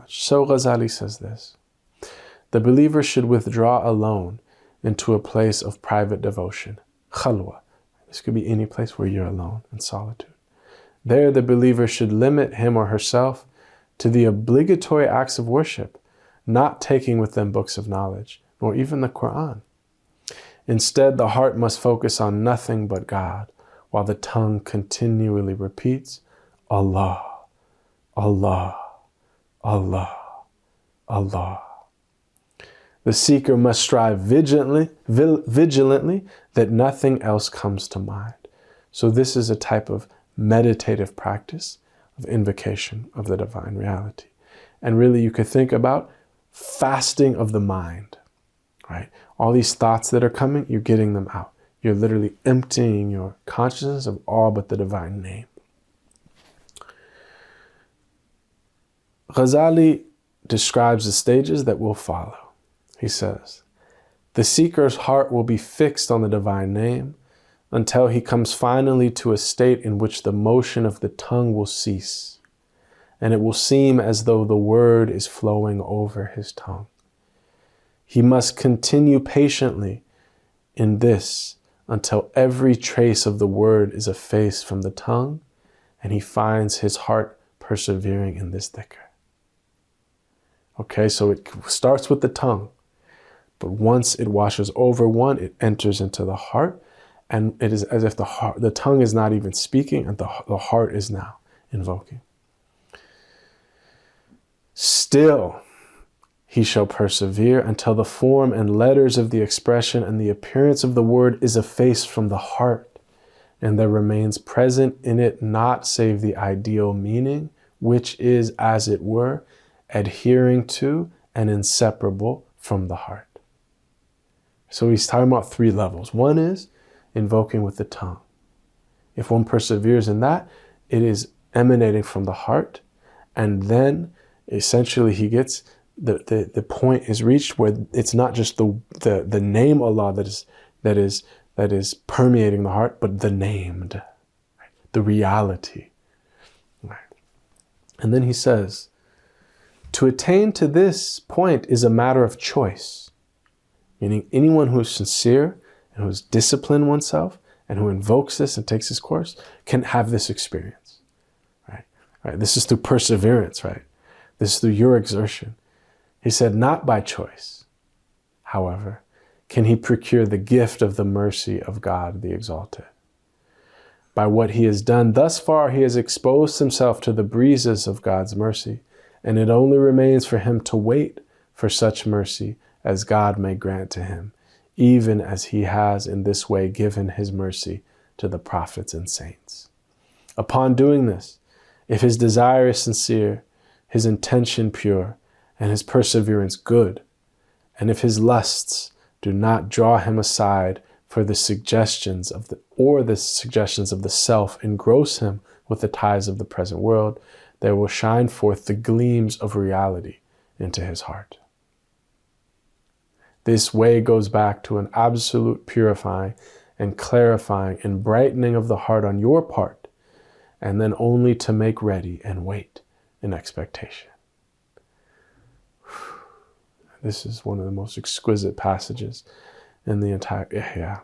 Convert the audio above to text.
knowledge. So Ghazali says this: the believer should withdraw alone into a place of private devotion, khalwa. This could be any place where you're alone in solitude. There, the believer should limit him or herself to the obligatory acts of worship, not taking with them books of knowledge, nor even the Quran. Instead, the heart must focus on nothing but God, while the tongue continually repeats, Allah, Allah, Allah, Allah. The seeker must strive vigilantly that nothing else comes to mind. So this is a type of meditative practice of invocation of the divine reality. And really you could think about fasting of the mind, right? All these thoughts that are coming, you're getting them out. You're literally emptying your consciousness of all but the divine name. Ghazali describes the stages that will follow. He says, the seeker's heart will be fixed on the divine name until he comes finally to a state in which the motion of the tongue will cease, and it will seem as though the word is flowing over his tongue. He must continue patiently in this until every trace of the word is effaced from the tongue, and he finds his heart persevering in this dhikr. Okay, so it starts with the tongue, but once it washes over one, it enters into the heart, and it is as if the tongue is not even speaking, and the heart is now invoking. Still, he shall persevere until the form and letters of the expression and the appearance of the word is effaced from the heart, and there remains present in it not save the ideal meaning, which is, as it were, adhering to and inseparable from the heart. So he's talking about three levels. One is invoking with the tongue. If one perseveres in that, it is emanating from the heart, and then essentially he gets the point is reached where it's not just the name Allah that is permeating the heart, but the named, right? The reality. Right? And then he says, to attain to this point is a matter of choice, meaning anyone who is sincere and who has disciplined oneself and who invokes this and takes this course can have this experience, right? Right? This is through perseverance, right? This is through your exertion. He said, not by choice, however, can he procure the gift of the mercy of God the Exalted. By what he has done thus far, he has exposed himself to the breezes of God's mercy, and it only remains for him to wait for such mercy as God may grant to him, even as he has in this way given his mercy to the prophets and saints. Upon doing this, if his desire is sincere, his intention pure, and his perseverance good, and if his lusts do not draw him aside for the suggestions of the self engross him with the ties of the present world, there will shine forth the gleams of reality into his heart. This way goes back to an absolute purifying and clarifying and brightening of the heart on your part, and then only to make ready and wait in expectation. This is one of the most exquisite passages in the entire Ihya.